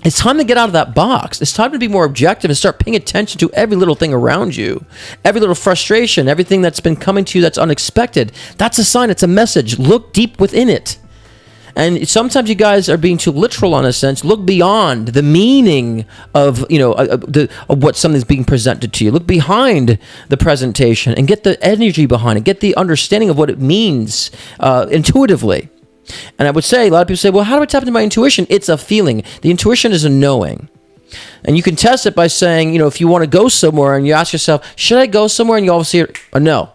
It's time to get out of that box. It's time to be more objective and start paying attention to every little thing around you, every little frustration, everything that's been coming to you that's unexpected. That's a sign. It's a message. Look deep within it. And sometimes you guys are being too literal on a sense. Look beyond the meaning of, of what something's being presented to you. Look behind the presentation and get the energy behind it. Get the understanding of what it means intuitively. And I would say, a lot of people say, well, how do I tap into my intuition? It's a feeling. The intuition is a knowing. And you can test it by saying, if you want to go somewhere and you ask yourself, should I go somewhere? And you obviously hear a no.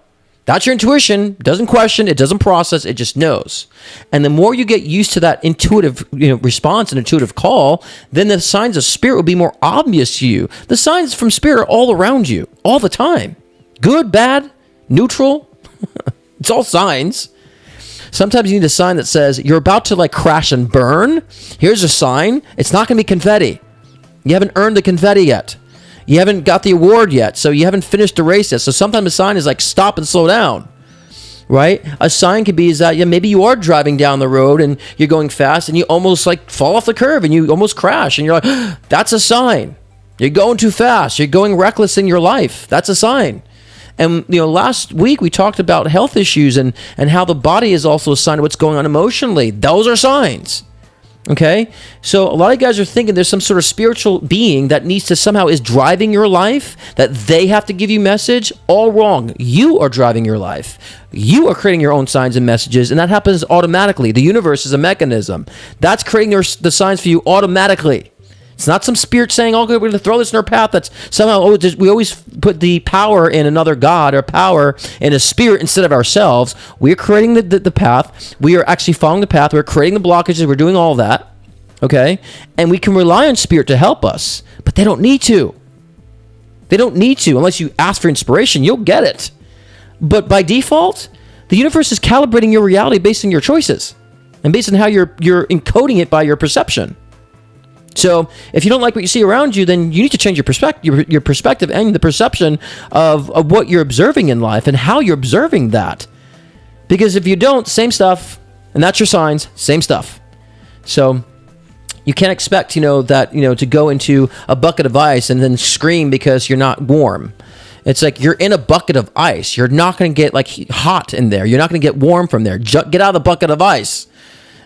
That's your intuition. It doesn't question, it doesn't process, it just knows. And the more you get used to that intuitive response and intuitive call, then the signs of spirit will be more obvious to you. The signs from spirit are all around you, all the time. Good, bad, neutral. It's all signs. Sometimes you need a sign that says you're about to crash and burn. Here's a sign. It's not going to be confetti. You haven't earned the confetti yet. You haven't got the award yet, so you haven't finished the race yet. So sometimes a sign is stop and slow down, right? A sign could be is that maybe you are driving down the road and you're going fast and you almost fall off the curb and you almost crash and you're like, that's a sign. You're going too fast. You're going reckless in your life. That's a sign. And last week we talked about health issues and how the body is also a sign of what's going on emotionally. Those are signs. Okay? So a lot of guys are thinking there's some sort of spiritual being that needs to somehow is driving your life, that they have to give you message. All wrong. You are driving your life. You are creating your own signs and messages, and that happens automatically. The universe is a mechanism. That's creating the signs for you automatically. It's not some spirit saying, oh, we're going to throw this in our path. That's somehow, we always put the power in another God or power in a spirit instead of ourselves. We're creating the path. We are actually following the path. We're creating the blockages. We're doing all that, okay? And we can rely on spirit to help us, but they don't need to. They don't need to. Unless you ask for inspiration, you'll get it. But by default, the universe is calibrating your reality based on your choices and based on how you're encoding it by your perception. So if you don't like what you see around you, then you need to change your perspective and the perception of what you're observing in life and how you're observing that. Because if you don't, same stuff, and that's your signs, same stuff. So you can't expect, to go into a bucket of ice and then scream because you're not warm. It's like you're in a bucket of ice. You're not going to get hot in there. You're not going to get warm from there. Get out of the bucket of ice.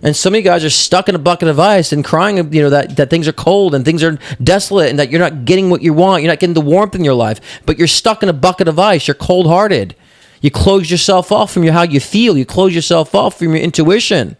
And so many guys are stuck in a bucket of ice and crying, that things are cold and things are desolate and that you're not getting what you want. You're not getting the warmth in your life, but you're stuck in a bucket of ice. You're cold-hearted. You close yourself off from how you feel. You close yourself off from your intuition.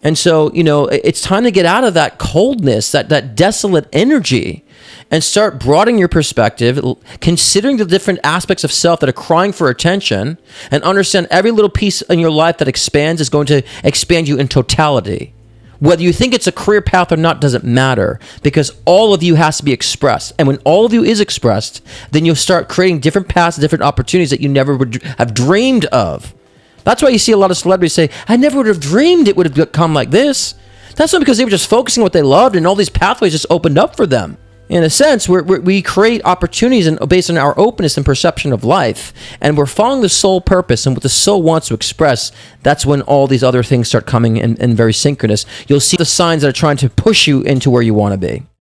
And so, it's time to get out of that coldness, that desolate energy, and start broadening your perspective, considering the different aspects of self that are crying for attention, and understand every little piece in your life that expands is going to expand you in totality. Whether you think it's a career path or not doesn't matter, because all of you has to be expressed. And when all of you is expressed, then you'll start creating different paths, different opportunities that you never would have dreamed of. That's why you see a lot of celebrities say, I never would have dreamed it would have become like this. That's not because they were just focusing on what they loved and all these pathways just opened up for them. In a sense, we create opportunities based on our openness and perception of life, and we're following the soul purpose and what the soul wants to express. That's when all these other things start coming in very synchronous. You'll see the signs that are trying to push you into where you want to be.